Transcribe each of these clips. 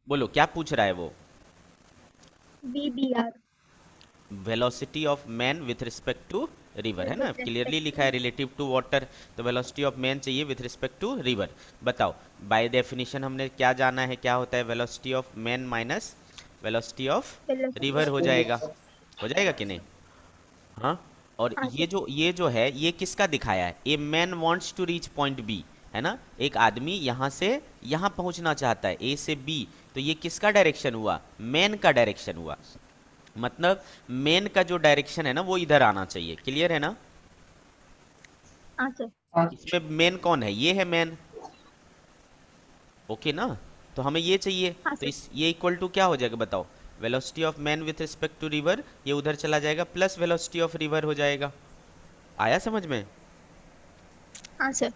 बोलो क्या पूछ रहा है वो। VBR velocity of man with respect to river, है ना, with क्लियरली respect लिखा है to रिलेटिव टू वाटर। तो वेलोसिटी ऑफ मैन चाहिए विथ रिस्पेक्ट टू रिवर। बताओ, बाय डेफिनेशन हमने क्या जाना है, क्या होता है velocity of man minus velocity of velocity river of हो जाएगा। water। हो जाएगा कि नहीं? हाँ। और हाँ ये सर। जो ये जो है ये किसका दिखाया है, a man wants to reach point B, है ना, एक आदमी यहाँ से यहाँ पहुँचना चाहता है, ए से बी। तो ये किसका डायरेक्शन हुआ, मैन का डायरेक्शन हुआ। मतलब मेन का जो डायरेक्शन है ना वो इधर आना चाहिए, क्लियर है ना। हाँ सर। इसमें मेन कौन है, ये है मेन, ओके ना। तो हमें ये चाहिए। हाँ तो सर। इस ये इक्वल टू क्या हो जाएगा बताओ, velocity of man with respect to river, ये उधर चला जाएगा प्लस वेलोसिटी ऑफ रिवर हो जाएगा। आया समझ में? हाँ सर।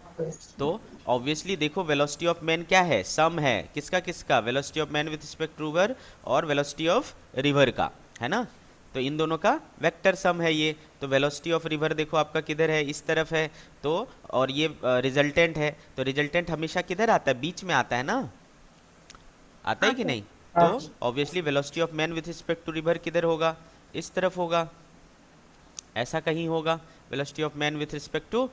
तो ऑब्वियसली देखो वेलोसिटी ऑफ मैन क्या है, सम है किसका किसका, velocity of man with respect to river और वेलोसिटी ऑफ रिवर का, है ना। तो इन दोनों का वेक्टर सम है ये। तो वेलोसिटी ऑफ रिवर देखो आपका किधर है, इस तरफ है। तो और ये रिजल्टेंट है, तो रिजल्टेंट हमेशा किधर आता है, बीच में आता है ना, आता है हाँ कि सर। नहीं। तो obviously velocity of man with respect to river किधर होगा, इस तरफ होगा, ऐसा कहीं होगा, velocity of man with respect to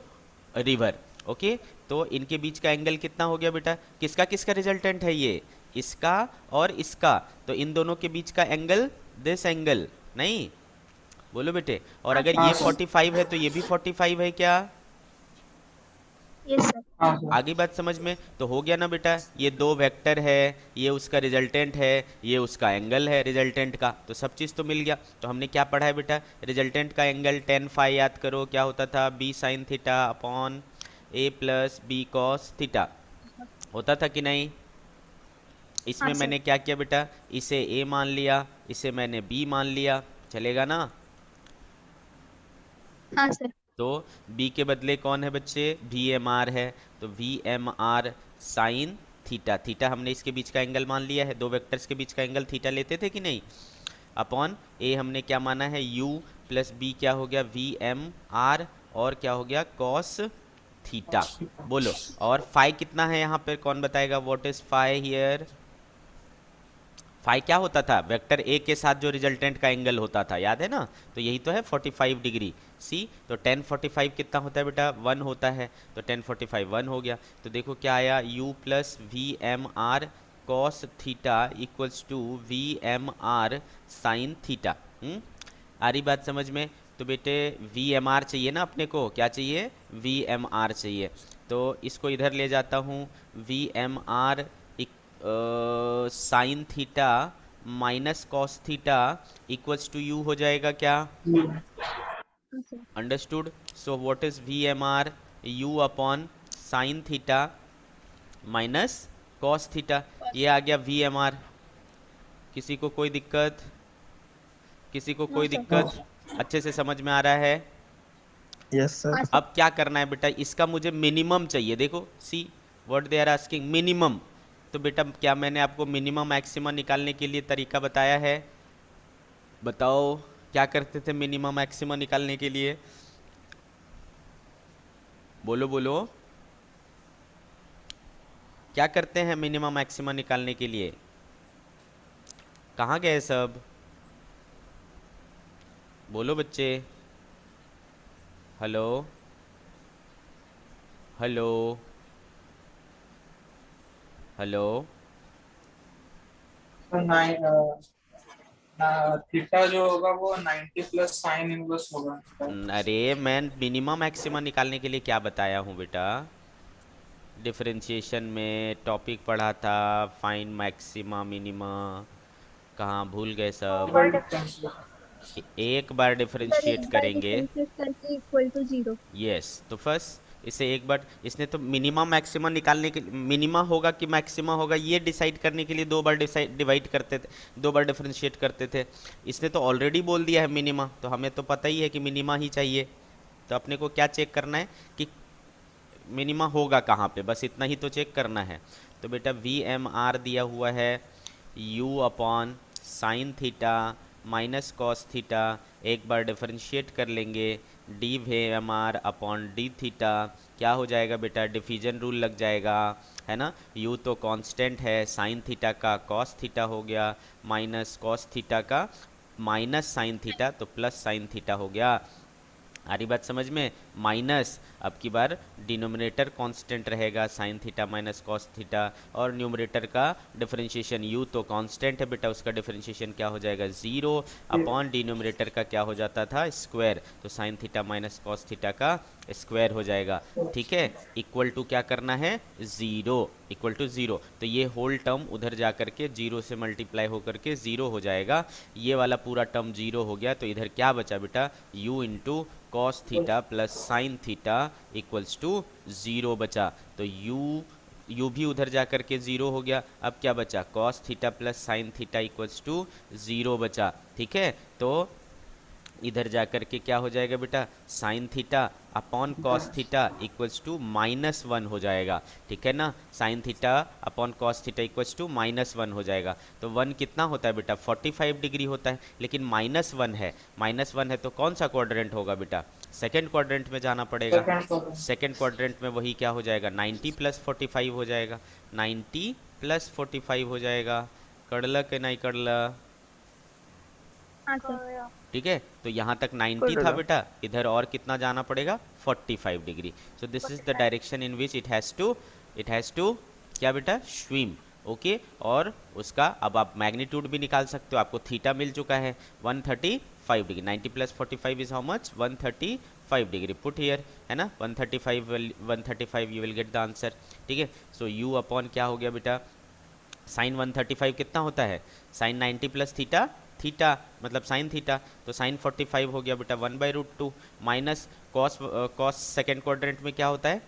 river. Okay. तो इनके बीच का एंगल कितना हो गया बेटा, किसका किसका रिजल्टेंट है ये, इसका और इसका। तो इन दोनों के बीच का एंगल, दिस एंगल, नहीं, बोलो बेटे। और हाँ अगर सर। ये 45 है तो ये भी 45 है क्या, यस सर। आगे बात समझ में तो हो गया ना बेटा। ये दो वेक्टर है, ये उसका रिजल्टेंट है, ये उसका एंगल है रिजल्टेंट का, तो सब चीज़ तो मिल गया। तो हमने क्या पढ़ा है बेटा, रिजल्टेंट का एंगल टेन फाई याद करो क्या होता था, बी साइन थीटा अपॉन ए प्लस बी कॉस थीटा, होता था कि नहीं। हाँ इसमें सर। मैंने क्या किया बेटा, इसे ए मान लिया, इसे मैंने बी मान लिया, चलेगा ना। हाँ सर। तो b के बदले कौन है बच्चे, वी एम आर है। तो V M R sine theta, theta हमने इसके बीच का एंगल मान लिया है, दो वेक्टर्स के बीच का एंगल थीटा लेते थे कि नहीं। अपॉन ए हमने क्या माना है, u प्लस बी क्या हो गया, वी एम आर, और क्या हो गया कॉस थीटा। बोलो, और फाई कितना है यहाँ पर, कौन बताएगा, what is phi here. Phi क्या होता था, वेक्टर ए के साथ जो रिजल्टेंट का एंगल होता था, याद है ना। तो यही तो है 45 डिग्री सी। तो 1045 कितना होता है बेटा, 1 होता है। तो 1045 1 हो गया। तो देखो क्या आया, u plus V M R cos theta equals to V M R sine theta. आ रही बात समझ में। तो बेटे वी एम आर चाहिए ना अपने को, क्या चाहिए, वी एम आर चाहिए। तो इसको इधर ले जाता हूँ, V M R sine theta minus cos theta equals to U हो जाएगा क्या, हाँ sir. Understood. So what is V M R, U upon sine theta minus cos theta, ये आ गया वी एम आर। किसी को कोई दिक्कत, किसी को नो कोई सर। दिक्कत, अच्छे से समझ में आ रहा है। Yes sir. हाँ सर। अब क्या करना है बेटा, इसका मुझे मिनिमम चाहिए, देखो see what they are asking, minimum. तो बेटा क्या मैंने आपको मिनिमम मैक्सिमम निकालने के लिए तरीका बताया है, बताओ क्या करते थे मिनिमम मैक्सिमम निकालने के लिए, बोलो बोलो, क्या करते हैं मिनिमम मैक्सिमम निकालने के लिए, कहाँ गए सब, बोलो बच्चे, हेलो, हेलो, हेलो। तो नाइन थीटा जो होगा वो 90 प्लस साइन इनवर्स होगा। अरे मैं मिनिमम मैक्सिमम निकालने के लिए क्या बताया हूँ बेटा, डिफरेंशिएशन में टॉपिक पढ़ा था, फाइन मैक्सिमा मिनिमा, कहाँ भूल गए सब। बार एक बार सर एक डिफरेंशिएट बार करेंगे। डिफरेंशिएट करके इक्वल टू 0। यस, तो फर्स्ट इसे एक बार, इसने तो मिनिमम मैक्सिमम निकालने के, मिनिमा होगा कि मैक्सिमा होगा ये डिसाइड करने के लिए दो बार डिवाइड करते थे, दो बार डिफरेंशिएट करते थे। इसने तो ऑलरेडी बोल दिया है मिनिमा, तो हमें तो पता ही है कि मिनिमा ही चाहिए। तो अपने को क्या चेक करना है कि मिनिमा होगा कहाँ पे, बस इतना ही तो चेक करना है। तो बेटा वी एम आर दिया हुआ है u upon sine theta minus cos theta, एक बार डिफरेंशिएट कर लेंगे, D V M R upon D theta क्या हो जाएगा बेटा, डिफिजन रूल लग जाएगा, है ना। यू तो कांस्टेंट है, साइन थीटा का कॉस थीटा हो गया, माइनस कॉस थीटा का माइनस साइन थीटा, तो प्लस साइन थीटा हो गया। आ रही बात समझ में। माइनस अब की बार डिनोमिनेटर कांस्टेंट रहेगा, sign theta minus cos theta, और न्यूमरेटर का डिफरेंशिएशन यू तो कांस्टेंट है बेटा, उसका डिफरेंशिएशन क्या हो जाएगा, जीरो, अपॉन डिनोमिनेटर का क्या हो जाता था, स्क्वायर, तो sine theta minus cos theta का स्क्वायर हो जाएगा। ठीक है, इक्वल टू क्या करना है, ज़ीरो, इक्वल टू ज़ीरो, तो ये होल टर्म उधर जा करके जीरो से मल्टीप्लाई होकर के ज़ीरो हो जाएगा, ये वाला पूरा टर्म जीरो हो गया, तो इधर क्या बचा बेटा, u into cos theta plus sine theta equals to zero बचा, तो u भी उधर जा करके ज़ीरो हो गया, अब क्या बचा, cos theta plus sine theta equals to zero बचा। ठीक है, तो इधर जा कर के क्या हो जाएगा बेटा, sine theta upon cos theta equals to minus one हो जाएगा। ठीक है ना, sine theta upon cos theta equals to minus one हो जाएगा, तो वन कितना होता है बेटा, 45 डिग्री होता है, लेकिन माइनस वन है, माइनस वन है तो कौन सा क्वाड्रेंट होगा बेटा, सेकेंड क्वाड्रेंट में जाना पड़ेगा। Second quadrant. सेकेंड क्वाड्रेंट में वही क्या हो जाएगा, 90 प्लस 45 हो जाएगा, 90 प्लस 45 हो जाएगा, कड़ला के नहीं कड़ला। हाँ सर। ठीक है, तो यहाँ तक 90 था करेगा। बेटा, इधर और कितना जाना पड़ेगा, 45 degree, so this is the direction in which it has to क्या बेटा, स्विम। ओके, और उसका अब आप मैग्नीट्यूड भी निकाल सकते हो, आपको थीटा मिल चुका है 135 degree, 90 plus 45 is how much, 135 degree, put here, है ना, 135 you will get the answer. ठीक है, सो u अपॉन क्या हो गया बेटा, साइन 135 कितना होता है, साइन 90 प्लस थीटा, थीटा मतलब साइन थीटा, तो साइन 45 हो गया बेटा 1/√2, minus cos, cos second quadrant में क्या होता है,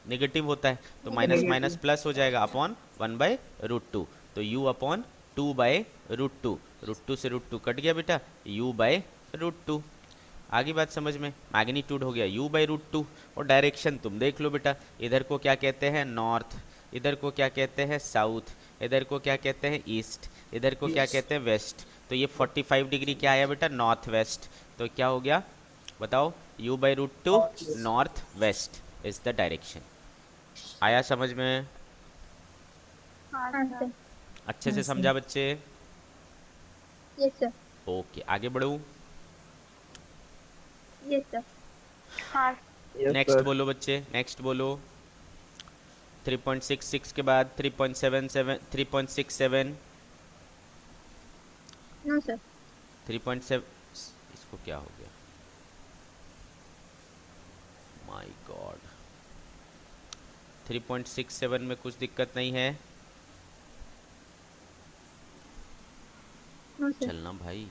नेगेटिव होता है, तो माइनस माइनस प्लस हो जाएगा अपॉन 1/√2, तो u अपॉन 2/√2, √2 से √2 कट गया बेटा, u/√2। आगे बात समझ में, मैग्नीट्यूड हो गया u/√2, और डायरेक्शन तुम देख लो बेटा, इधर को क्या कहते हैं, नॉर्थ, इधर को क्या कहते हैं, साउथ, इधर को क्या कहते हैं, ईस्ट, इधर को क्या कहते हैं, वेस्ट, तो ये 45 डिग्री क्या आया बेटा, नॉर्थ वेस्ट, तो क्या हो गया बताओ, u/√2 north west is the direction. आया समझ में, हाँ सर। अच्छे से Yes, sir. समझा बच्चे। Yes sir. ओके, आगे बढ़ूँ, यस सर। हाँ Yes, नेक्स्ट sir. बोलो बच्चे, नेक्स्ट बोलो, 3.66 के बाद 3.77, 3.67, नो सर। 3.7, इसको क्या हो गया, माय गॉड, 3.67 में कुछ दिक्कत नहीं है, नो सर। चलना भाई,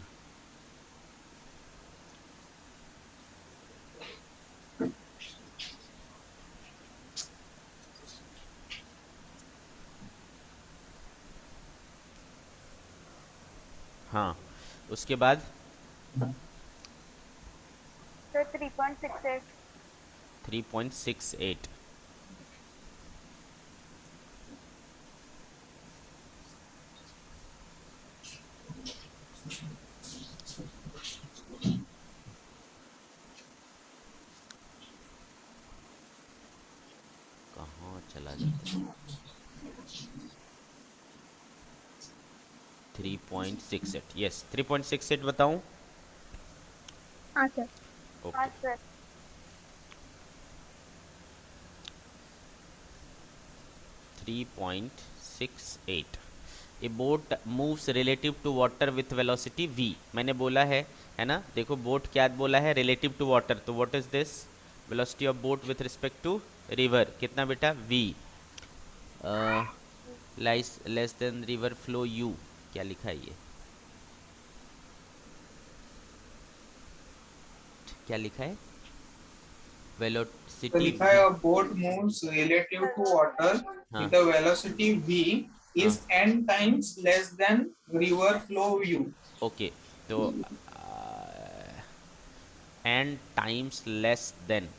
हाँ, उसके बाद सर 3.68 3.68, कहाँ चला गया, 3.68, यस 3.68 बताऊं, हाँ सर। ओके, हाँ sir 3.68, a boat moves relative to water with velocity v, मैंने बोला है ना, देखो बोट क्या बोला है, रिलेटिव टू वाटर, तो what is this, velocity of boat with respect to river कितना बेटा, v, lies less than river flow u, क्या लिखा है ये, क्या लिखा है, तो वेलोसिटी लिखा है boat moves relative to water हाँ, with a velocity v is n times less than river flow u. Okay, तो n times less than,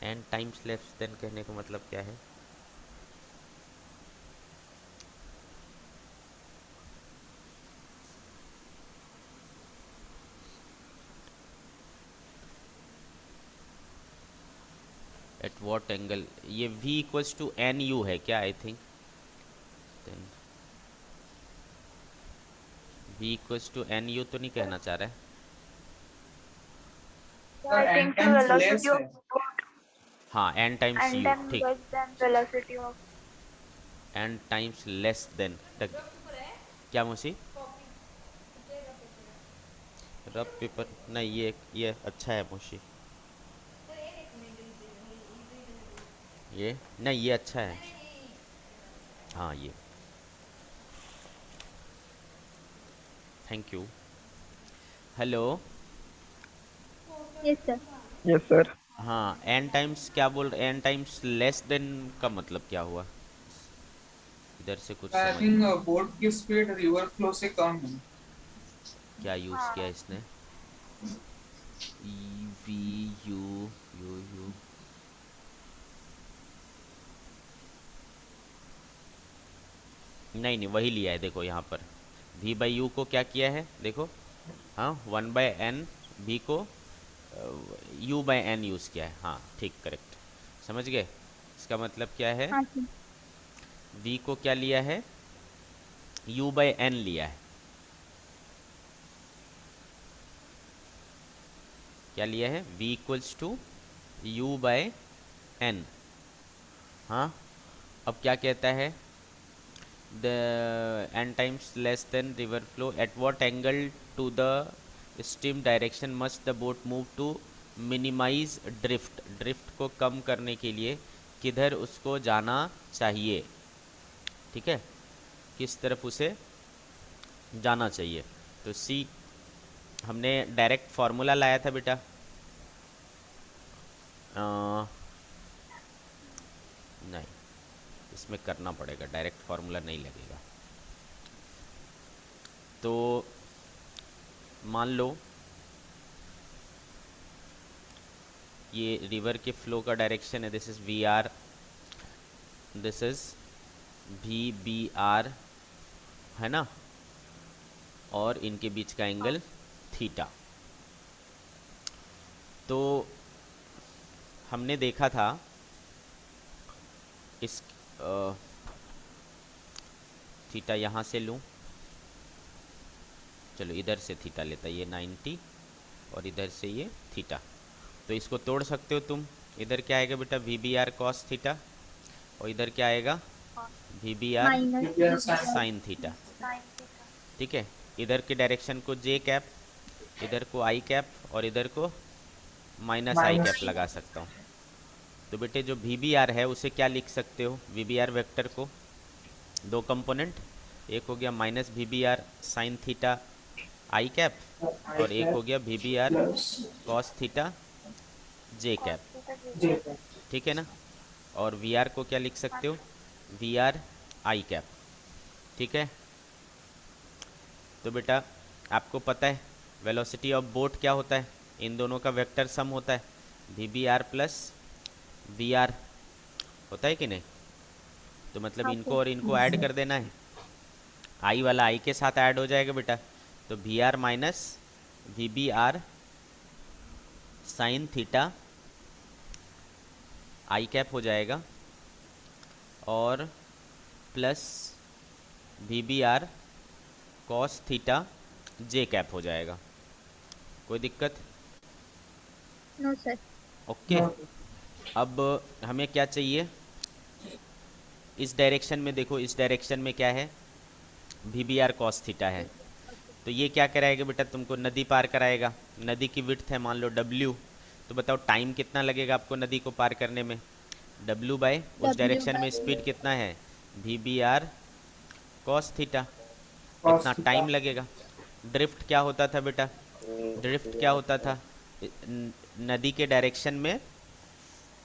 n times less than कहने का मतलब क्या है, एट वॉट एंगल, ये v equals to n u है क्या? I think then v equals to n u तो नहीं कहना चाह रहा है। I Sir, n think the times less velocity है. of boat हाँ n times and u, then ठीक, less than velocity of n times less then, क्या मौसी? रफ पेपर नहीं, ये अच्छा है मौसी, ये नहीं, ये अच्छा है, हाँ ये, thank you. Hello, Yes, sir. Yes, sir. हाँ n टाइम्स क्या बोल रहे, n टाइम्स लेस देन का मतलब क्या हुआ? इधर से कुछ I समझ think नहीं, बोट की स्पीड रिवर फ्लो से कम है. क्या यूज़ किया हाँ इसने? E V you you you, नहीं नहीं वही लिया है, देखो यहाँ पर v बाई यू को क्या किया है देखो, हाँ 1/n, v को u/n यूज़ किया है, हाँ ठीक, करेक्ट, समझ गए? इसका मतलब क्या है, हाँ सर। v को क्या लिया है, u/n लिया है, क्या लिया है, v इक्वल्स टू u/n, हाँ। अब क्या कहता है, the n times less than river flow, at what angle to the stream direction must the boat move to minimize drift, drift को कम करने के लिए किधर उसको जाना चाहिए, ठीक है, किस तरफ उसे जाना चाहिए। तो सी, हमने डायरेक्ट फार्मूला लाया था बेटा, नहीं इसमें करना पड़ेगा, डायरेक्ट फार्मूला नहीं लगेगा। तो मान लो ये रिवर के फ्लो का डायरेक्शन है, this is v r, this is v B r, है ना, और इनके बीच का एंगल थीटा। तो हमने देखा था इस थीटा यहाँ से लूँ, चलो इधर से थीटा लेता, ये 90 और इधर से ये थीटा, तो इसको तोड़ सकते हो तुम, इधर क्या आएगा बेटा, v B are cos theta, और इधर क्या आएगा, v B r minus sine theta, 90 का ठीक है। इधर के डायरेक्शन को जे कैप, इधर को आई कैप, और इधर को माइनस आई कैप लगा सकता हूँ। तो बेटे जो वी बी आर है उसे क्या लिख सकते हो, वी बी आर वेक्टर को, दो कंपोनेंट, एक हो गया minus we B are sine theta i cap, और एक हो गया v B are cos theta j cap, cos theta ठीक है ना। और वी आर को क्या लिख सकते हो, वी आर आई कैप, ठीक है। तो बेटा आपको पता है वेलोसिटी ऑफ बोट क्या होता है, इन दोनों का वेक्टर सम होता है, v B r plus v r, होता है कि नहीं? तो मतलब इनको और इनको ऐड कर देना है, आई वाला आई के साथ ऐड हो जाएगा बेटा, तो we are minus we B are sine theta i cap हो जाएगा, और plus we B are cos theta j cap हो जाएगा। कोई दिक्कत? No sir. ओके। अब हमें क्या चाहिए, इस डायरेक्शन में देखो, इस डायरेक्शन में क्या है, v B are cos theta है, तो ये क्या कराएगा बेटा, तुमको नदी पार कराएगा, नदी की विड्थ है मान लो W, तो बताओ टाइम कितना लगेगा आपको नदी को पार करने में, W बाय उस W डायरेक्शन में स्पीड कितना है, v B are cos theta, इतना टाइम लगेगा। ड्रिफ्ट क्या होता था बेटा, ड्रिफ्ट क्या होता था, नदी के डायरेक्शन में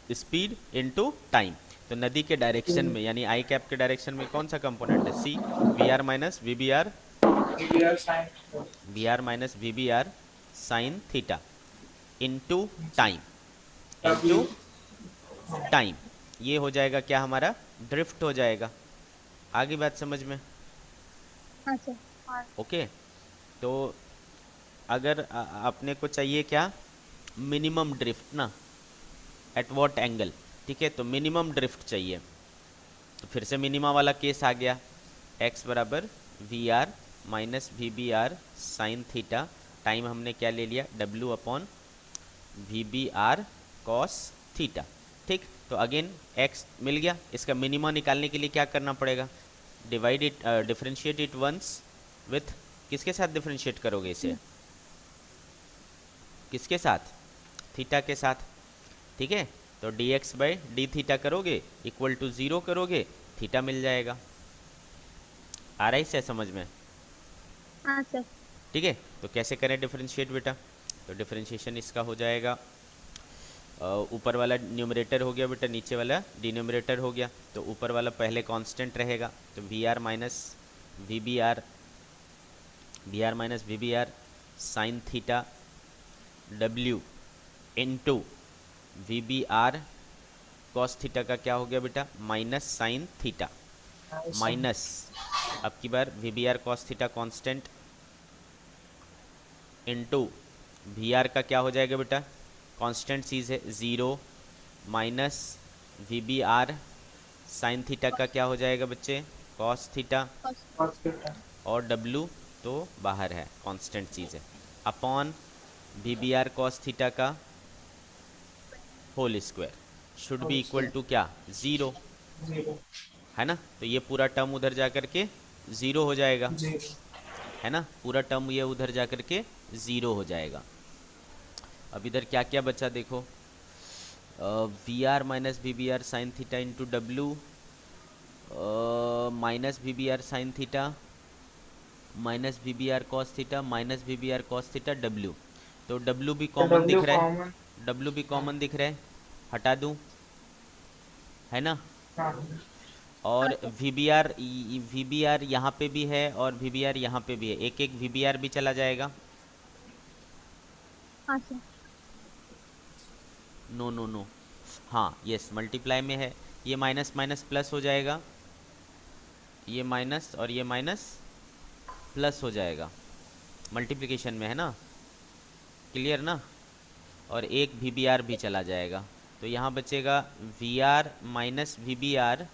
स्पीड इनटू टाइम, तो नदी के डायरेक्शन में यानी आई कैप के डायरेक्शन में कौन सा कंपोनेंट है, see, V are minus we B are, we are minus we B are sine theta into time, into time, ये हो जाएगा क्या हमारा, ड्रिफ्ट हो जाएगा। आगे बात समझ में? हाँ सर। ओके। तो अगर अपने को चाहिए क्या, मिनिमम ड्रिफ्ट ना, एट व्हाट एंगल, ठीक है, तो मिनिमम ड्रिफ्ट चाहिए। तो फिर से मिनिमा वाला केस आ गया, x बराबर v are minus we B are sine theta, time हमने क्या ले लिया, w upon we B are cos theta. ठीक, तो अगेन x मिल गया। इसका मिनिमा निकालने के लिए क्या करना पड़ेगा, divide it, differentiate it once with, किसके साथ डिफरेंशिएट करोगे इसे, किसके साथ, थीटा के साथ। ठीक है, तो dx बाई डी थीटा करोगे इक्वल टू 0 करोगे, थीटा मिल जाएगा। आ रहा है इसे समझ में? हाँ सर। ठीक है, तो कैसे करें डिफरेंशिएट बेटा, तो डिफरेंशिएशन इसका हो जाएगा, ऊपर वाला न्यूमरेटर हो गया बेटा, नीचे वाला डिनोमिनेटर हो गया। तो ऊपर वाला पहले कांस्टेंट रहेगा, तो we are minus we B are, we are minus we B are sine theta w into v B are cos theta का क्या हो गया बेटा, माइनस साइन थीटा, माइनस अब की बार V B are cos theta constant into V R का क्या हो जाएगा बेटा, कांस्टेंट चीज़ है 0 minus we B are sine theta का क्या हो जाएगा बच्चे, कॉस थीटा, और w तो बाहर है, कांस्टेंट चीज़ है, upon we B are cos theta का whole square should be equal to क्या, 0, है ना। तो ये पूरा टर्म उधर जा कर के 0 हो जाएगा, है ना, पूरा टर्म ये उधर जा कर के 0 हो जाएगा। अब इधर क्या क्या बचा देखो, V are minus we B are sine theta into W minus we B are sine theta minus we B are cos theta minus we B are cos theta W. तो डब्लू भी कॉमन दिख रहा है, W भी common दिख रहा है, हटा दूं, है ना। और वी बी आर यहाँ पे भी है और वी बी आर यहाँ पे भी है, एक एक वी बी आर भी चला जाएगा। हाँ सर। नो नो नो, हाँ यस, मल्टीप्लाई में है, ये माइनस माइनस प्लस हो जाएगा, ये माइनस और ये माइनस प्लस हो जाएगा, मल्टीप्लिकेशन में है ना, क्लियर ना। और एक वी बी आर भी चला जाएगा, तो यहाँ बचेगा v are minus we B are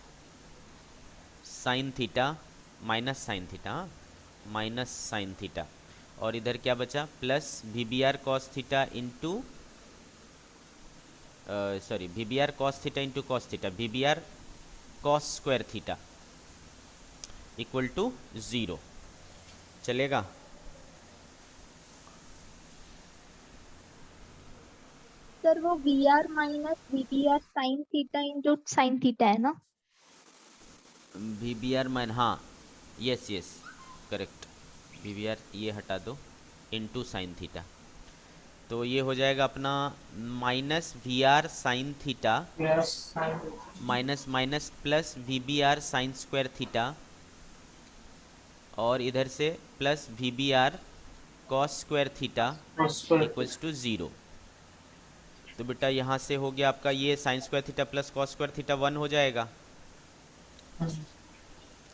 sine theta minus sine theta, minus sine theta, और इधर क्या बचा, plus we B are cos theta into sorry v B are cos theta into cos theta, v B are cos square theta equal to 0, चलेगा। Sir वो v are minus we B are sine theta into sine theta है ना। V B r mine, हाँ yes yes correct, we B are ये हटा दो into sine theta, तो ये हो जाएगा अपना minus we are sine theta minus minus plus we B are sine square theta, और इधर से plus we B are cos square theta equals to 0। तो बेटा यहाँ से हो गया आपका ये sine square theta plus cos square theta 1 हो जाएगा,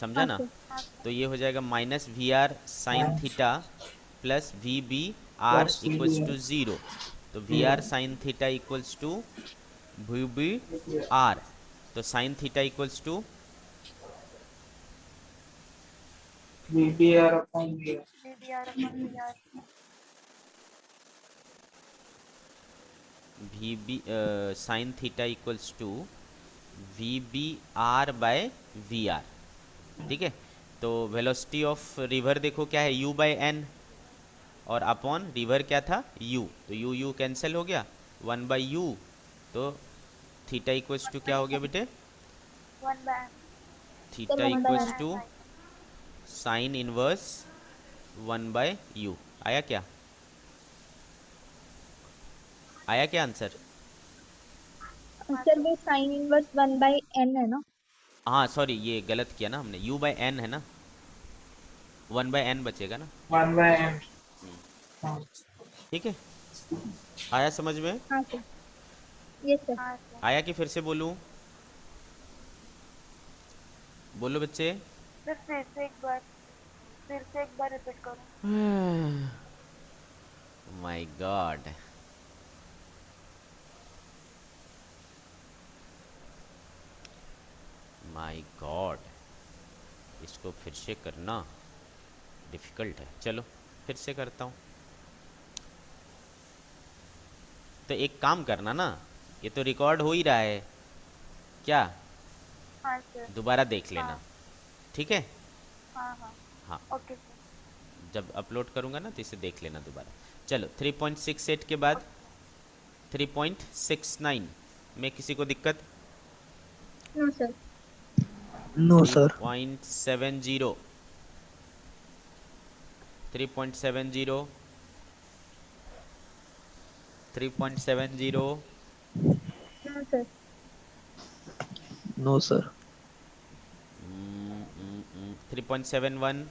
समझा हाँ ना। सर। तो ये हो जाएगा minus we are sine theta plus we B R equals to 0, तो we are sine theta equals to V B R, तो sine theta equals to VBR upon VR. VBR upon VR. V B sine theta equals to V B R by V R, ठीक है। तो velocity of river देखो क्या है, u by n, और upon river क्या था u, तो u कैंसिल हो गया, 1 बाई यू, तो थीटा इक्वल्स टू क्या हो गया बेटे, 1 by theta one by equals n. To sine inverse 1 by u. आया क्या, आया क्या आंसर? सर वो साइन इनवर्स 1/n है ना। हाँ सॉरी, ये गलत किया ना हमने, u बाय एन है ना, 1 बाय एन बचेगा ना, 1 by n. हाँ. ठीक है। आया समझ में? हाँ सर। Yes sir. हाँ सर. आया कि फिर से बोलूं? बोलो बच्चे। सर फिर से एक बार रिपीट करो. माय गॉड, माय गॉड, इसको फिर से करना डिफ़िकल्ट है। चलो फिर से करता हूँ। तो एक काम करना ना, ये तो रिकॉर्ड हो ही रहा है क्या, हाँ सर। दोबारा देख लेना, हाँ ठीक है। हाँ हाँ। हाँ, ओके सर। जब अपलोड करूँगा ना तो इसे देख लेना दोबारा। चलो 3.68 के बाद 3.69 में किसी को दिक्कत? No sir. No, sir. 3.70, 3.70, 3.70, no sir. No, sir. 3.71,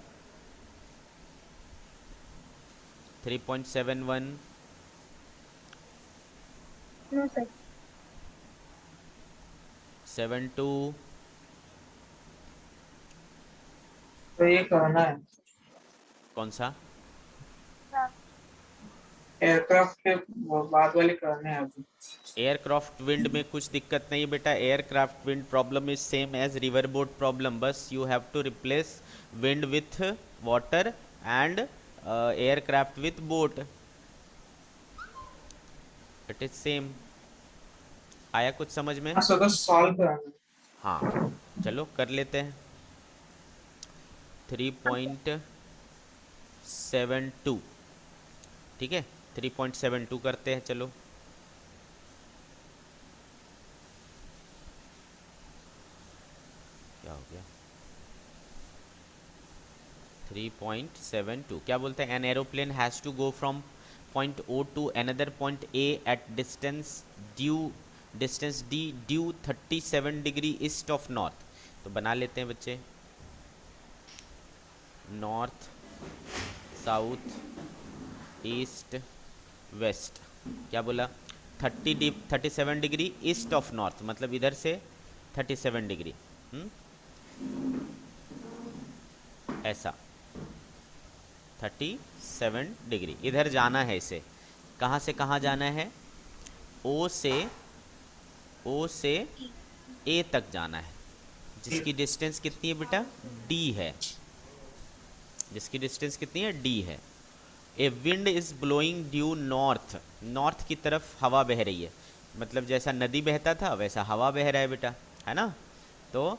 3.71, no sir. 72, तो ये करना है कौन सा? हाँ एयरक्राफ्ट के बाद वाले करने हैं अभी। एयरक्राफ्ट विंड में कुछ दिक्कत नहीं बेटा, aircraft wind problem is same as river boat problem, बस you have to replace wind with water and aircraft with boat, it is same. आया कुछ समझ में? हाँ सर, तो सॉल्व कराना है। हाँ चलो कर लेते हैं। 3.72, ठीक है, 3.72 करते हैं। चलो क्या हो गया? 3.72 क्या बोलते हैं? An aeroplane has to go from point O to another point A at distance D due 37 degree east of north. तो बना लेते हैं बच्चे, नॉर्थ साउथ ईस्ट वेस्ट। क्या बोला? 37 डिग्री ईस्ट ऑफ नॉर्थ, मतलब इधर से 37 डिग्री, ऐसा 37 डिग्री इधर जाना है इसे। कहाँ से कहाँ जाना है? ओ से ए तक जाना है, जिसकी डिस्टेंस कितनी है बेटा? डी है। जिसकी डिस्टेंस कितनी है? डी है। A wind is blowing due north, north की तरफ हवा बह रही है, मतलब जैसा नदी बहता था वैसा हवा बह रहा है बेटा, है ना। तो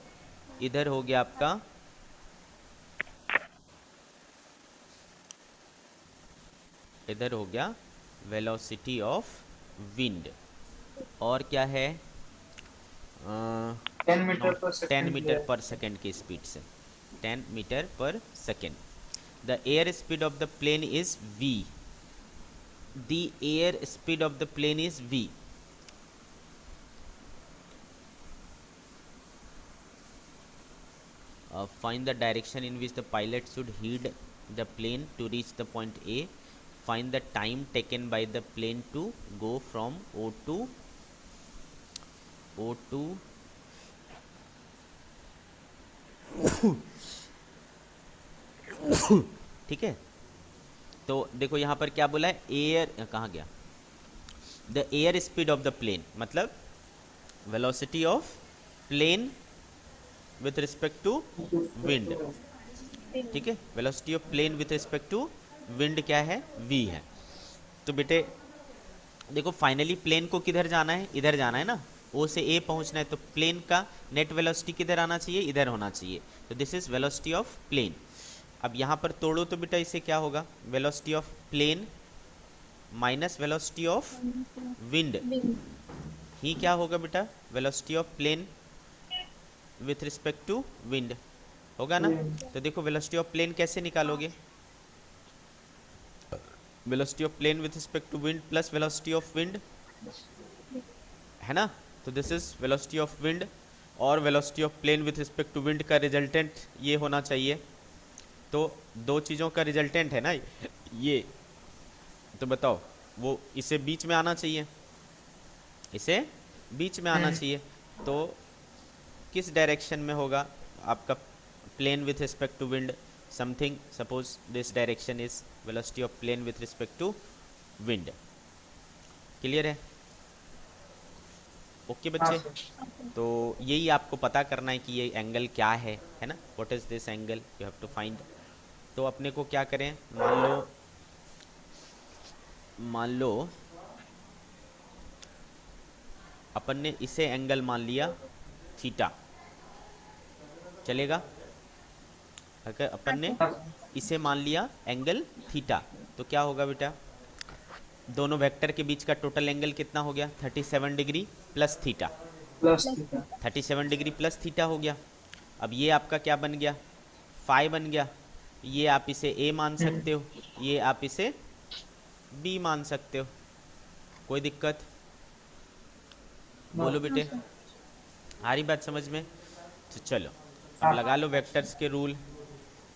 इधर हो गया आपका इधर हो गया वेलोसिटी ऑफ विंड, और क्या है? 10 metre per 10 second metre per second की स्पीड से, 10 metre per second. The air speed of the plane is v, the air speed of the plane is v। Find the direction in which the pilot should head the plane to reach the point A. Find the time taken by the plane to go from O to ठीक है। तो देखो यहाँ पर क्या बोला है, air कहाँ गया? The air speed of the plane, मतलब velocity of plane with respect to wind, ठीक है। Velocity of plane with respect to wind क्या है? v है। तो बेटे देखो फाइनली प्लेन को किधर जाना है? इधर जाना है ना, ओ से ए पहुंचना है, तो प्लेन का नेट वेलोसिटी किधर आना चाहिए? इधर होना चाहिए। तो this is velocity of plane. अब यहाँ पर तोड़ो तो बेटा इसे क्या होगा? Velocity of plane minus velocity of wind ही क्या होगा बेटा? Velocity of plane with respect to wind होगा ना। तो देखो वेलोसिटी ऑफ प्लेन कैसे निकालोगे? Velocity of plane with respect to wind plus velocity of wind, है ना। तो this is velocity of wind, और velocity of plane with respect to wind का रिजल्टेंट ये होना चाहिए। तो दो चीज़ों का रिजल्टेंट है ना ये, तो बताओ वो इसे बीच में आना चाहिए, इसे बीच में आना चाहिए। तो किस डायरेक्शन में होगा आपका plane with respect to wind? Something suppose this direction is velocity of plane with respect to wind. Clear है? ओके हाँ बच्चे, सर। तो यही आपको पता करना है कि ये एंगल क्या है ना, what is this angle, you have to find. तो अपने को क्या करें, मान लो अपन ने इसे एंगल मान लिया थीटा, चलेगा? अगर अपन ने हाँ सर। इसे मान लिया एंगल थीटा, तो क्या होगा बेटा, दोनों वेक्टर के बीच का टोटल एंगल कितना हो गया, 37 degree plus theta, plus plus theta. 37 degree plus theta हो गया। अब ये आपका क्या बन गया, फाई बन गया। ये आप इसे ए मान सकते हो, ये आप इसे बी मान सकते हो, कोई दिक्कत? बोलो हाँ बेटे, सर। आ रही बात समझ में? तो चलो अब हाँ लगा लो वेक्टर्स के rule.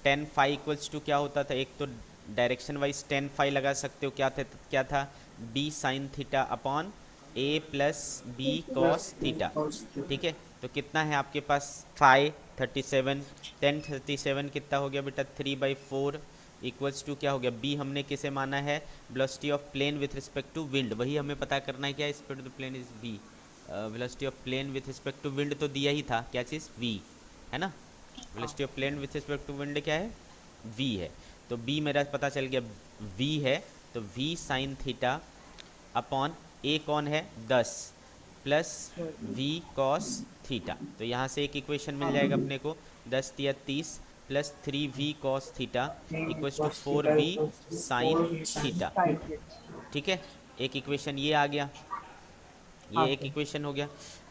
Tan phi equals to क्या होता था, एक तो डायरेक्शन वाइज टेन फाई लगा सकते हो, क्या था, बी साइन थीटा अपॉन ए प्लस बी कॉस थीटा। ठीक है, तो कितना है आपके पास, फाई 37, 10 37 कितना हो गया बेटा, 3/4 इक्वल्स टू क्या हो गया, बी हमने किसे माना है, velocity of plane with respect to wind, वही हमें पता करना है, क्या speed of the plane is b, velocity of plane with respect to wind तो दिया ही था, क्या चीज़, वी, है ना, velocity of plane with respect to wind क्या है, वी है। तो बी मेरा पता चल गया वी है, तो वी साइन थीटा अपॉन ए कौन है 10 प्लस वी कॉस थीटा, तो यहाँ से एक इक्वेशन मिल जाएगा अपने को, 10 या 30 plus 3v cos theta equals to 4v sine theta. ठीक है, एक इक्वेशन ये आ गया, ये एक इक्वेशन हो गया।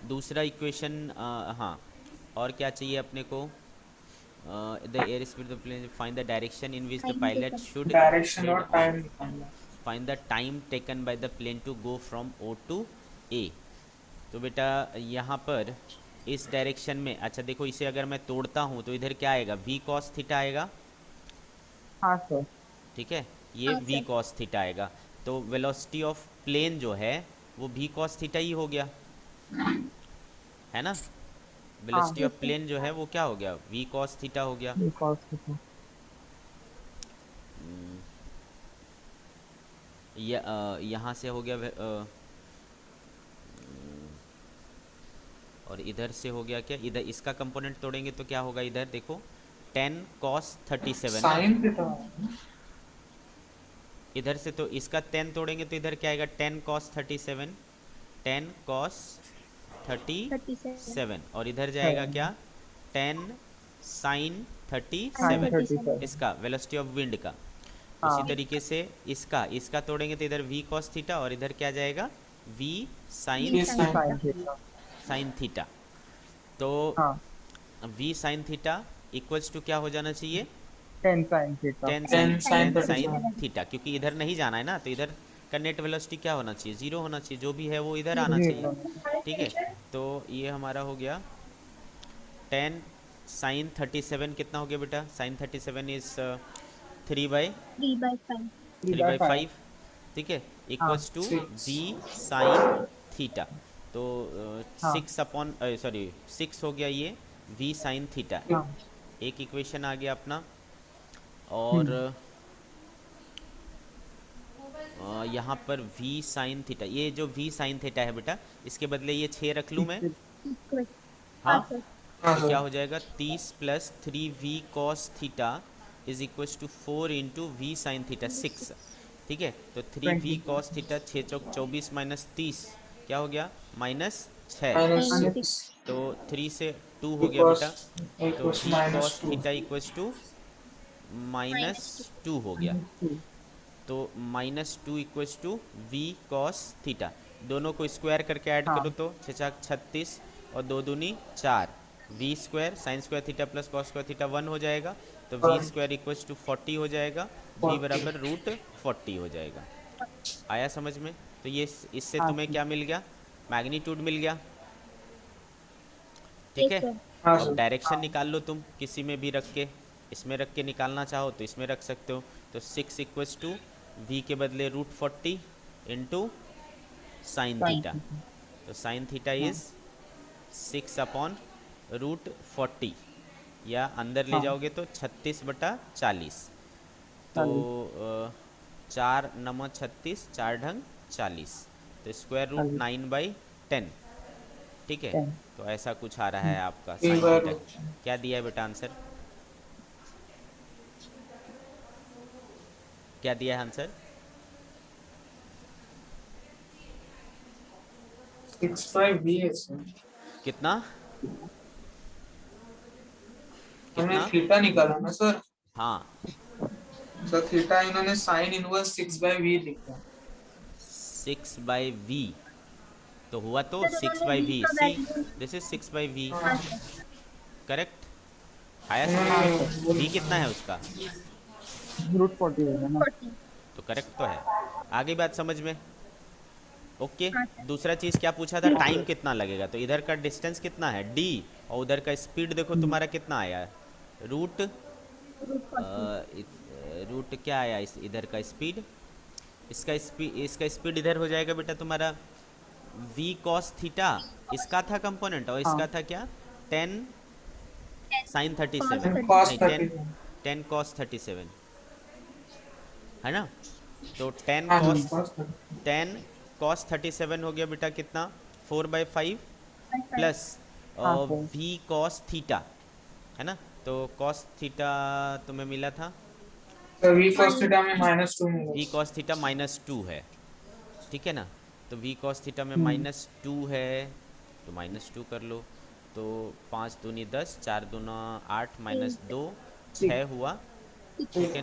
दूसरा इक्वेशन हाँ, और क्या चाहिए अपने को, the air speed of plane, find the direction in which the time pilot taken. Should direction head और ऑन, टाइम निकालना। Find the time taken by the plane to go from O to A. तो बेटा यहाँ पर इस direction में, अच्छा देखो इसे अगर मैं तोड़ता हूँ तो इधर क्या आएगा, वी कॉस थीटा आएगा, हाँ सर। ठीक है, ये हाँ वी सर। कॉस थीटा आएगा। तो वेलोसिटी ऑफ प्लेन जो है वो वी कॉस थीटा ही हो गया, है ना, हाँ velocity yes of sir. Plane जो है वो क्या हो गया, वी कॉस थीटा हो गया। बिकॉज हम्म, यहाँ से हो गया और इधर से हो गया क्या, इधर इसका कंपोनेंट तोड़ेंगे तो क्या होगा, इधर देखो 10 कॉस 37 ना, साइन थीटा। इधर से तो इसका 10 तोड़ेंगे तो इधर क्या आएगा, 10 कॉस 37, 10 कॉस 37। 37, और इधर जाएगा क्या, 10 साइन साइन 37, 37। इसका वेलोसिटी ऑफ विंड का। हाँ उसी तरीके से इसका तोड़ेंगे तो इधर वी कॉस थीटा और इधर क्या जाएगा, वी साइन वी ये sine sine. Sine theta. Theta. Sine theta. तो हाँ v sine theta equals to क्या हो जाना चाहिए, 10 sine theta. 10 10 sine sine 10 sine 37। Theta, क्योंकि इधर नहीं जाना है ना, तो इधर का नेट वेलोसिटी क्या होना चाहिए, जीरो होना चाहिए, जो भी है वो इधर आना चाहिए। 0। ठीक है, तो ये हमारा हो गया 10 साइन 37, कितना हो गया बेटा, साइन 37 इज 3/5, 3/5। 3/5। ठीक है, हाँ equals to v 6। Sine theta. तो हाँ 6 अपॉन सॉरी 6 हो गया ये वी साइन थीटा, हाँ। एक इक्वेशन आ गया अपना। और यहाँ पर v साइन थीटा, ये जो v साइन थीटा है बेटा, इसके बदले ये 6 रख लूँ मैं, हाँ हाँ, सर। हाँ तो क्या सर। हो जाएगा 30 plus 3v cos theta is equals to 4 into v sine theta 6। ठीक है, तो 3v 20। कॉस थीटा 6 चौक 24 माइनस 30 क्या हो गया, -6। माइनस माइनस 6 तो 3 से 2 हो गया इक्वल्स बेटा, तो equals v minus cos 2। Theta equals to -2 हो गया। -2। तो -2 equals to v cos theta, दोनों को स्क्वायर करके ऐड हाँ करो तो 6 36 और 2 दूनी 4, v square sine square theta plus cos square theta 1 हो जाएगा, तो वी स्क्वायर इक्वल्स टू 40 हो जाएगा, वी 40। बराबर √40 हो जाएगा। आया समझ में? तो ये इससे हाँ तुम्हें क्या मिल गया, मैग्नीट्यूड मिल गया। ठीक यस है, सर। हाँ अब सर। डायरेक्शन निकाल लो तुम, किसी में भी रख के, इसमें रख के निकालना चाहो तो इसमें रख सकते हो। तो 6 इक्वल्स टू वी के बदले √40 into sine sine theta, theta. तो साइन थीटा हाँ इज 6 अपॉन √40, या अंदर ले हाँ जाओगे तो 36/40, तो 40। 4 9 36, 4 ढंग 40, तो स्क्वायर रूट 40। 9/10, ठीक है, 10 तो ऐसा कुछ आ रहा है आपका कई साइन बार थीटा। क्या दिया है बेटा आंसर? क्या दिया है आंसर? 6/v है सर। कितना हमने कितना? थीटा निकाला ना सर। हाँ, सर थीटा इन्होंने साइन इनवर्स 6/v लिखा। 6/v तो हुआ तो सर सिक्स उन्होंने बाई v वी का सी, वैल्यू। This is 6/v। हाँ हाँ सर। करेक्ट आया समझ हाँ में? सर v कितना है उसका? √40 है ना। 40। तो करेक्ट तो है। आगे बात समझ में? ओके। हाँ सर। दूसरा चीज़ क्या पूछा था? टाइम कितना लगेगा, तो इधर का डिस्टेंस कितना है d, और उधर का स्पीड देखो तुम्हारा कितना आया, रूट √40। रूट क्या आया इस इधर का स्पीड, इसका स्पीड इधर हो जाएगा बेटा तुम्हारा v cos थीटा, इसका था कंपोनेंट, और इसका हाँ था क्या, 10 साइन cos 37, cos नहीं 37। 10 30। 10 cos 37 है ना। तो 10 हाँ cos जी cos 30। 10 cos 37 हो गया बेटा कितना, 4/5 प्लस हाँ सर v cos थीटा, है ना। तो cos थीटा तुम्हें मिला था, सर v cos थीटा में -2 मिला। v cos थीटा -2 है, ठीक है ना। तो v cos थीटा में हम्म -2 है, तो -2 कर लो। तो 5 दूनी 10, 4 दूना 8, -2 6 हुआ, ठीक है।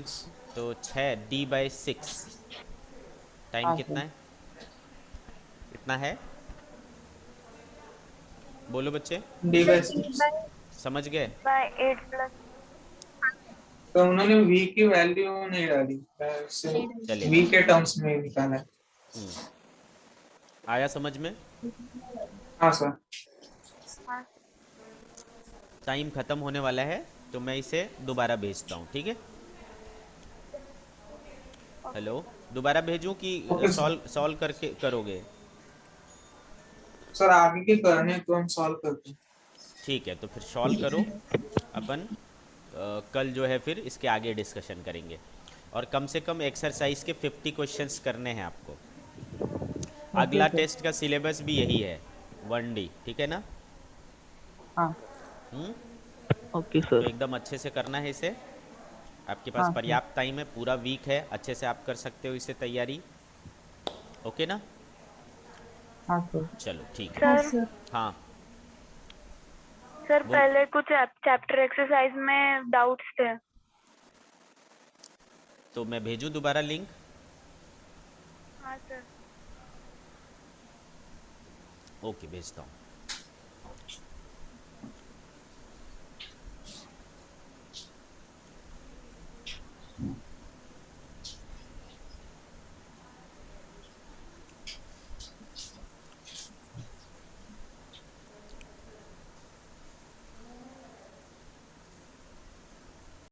तो 6d/6 टाइम हाँ कितना सर है, कितना है, बोलो बच्चे, सर d/6। 8 समझ गए? By 8 plus. तो उन्होंने v की वैल्यू नहीं डाली, चलेगा। v के टर्म्स में निकाला है। हम्म, आया समझ में? हाँ सर। हाँ टाइम ख़त्म होने वाला है, तो मैं इसे दोबारा भेजता हूँ, ठीक है। हेलो, दोबारा भेजूँ कि ओके सर। सॉल्व सॉल्व करके करोगे? सर आगे के करने तो हम सॉल्व करते हैं। ठीक है, तो फिर सॉल्व करो, अपन कल जो है फिर इसके आगे डिस्कशन करेंगे। और कम से कम एक्सरसाइज के 50 क्वेश्चंस करने हैं आपको। ओके अगला सर टेस्ट का सिलेबस भी यही है, 1D, ठीक है ना। हाँ हम्म, ओके तो सर एकदम अच्छे से करना है इसे। आपके पास हाँ सर पर्याप्त टाइम है, पूरा वीक है, अच्छे से आप कर सकते हो इसे तैयारी। ओके ना, हाँ सर चलो ठीक है। सर। हाँ सर बोल। पहले कुछ चैप्टर एक्सरसाइज में डाउट्स थे। तो मैं भेजूँ दोबारा लिंक? हाँ सर। ओके, भेजता हूँ।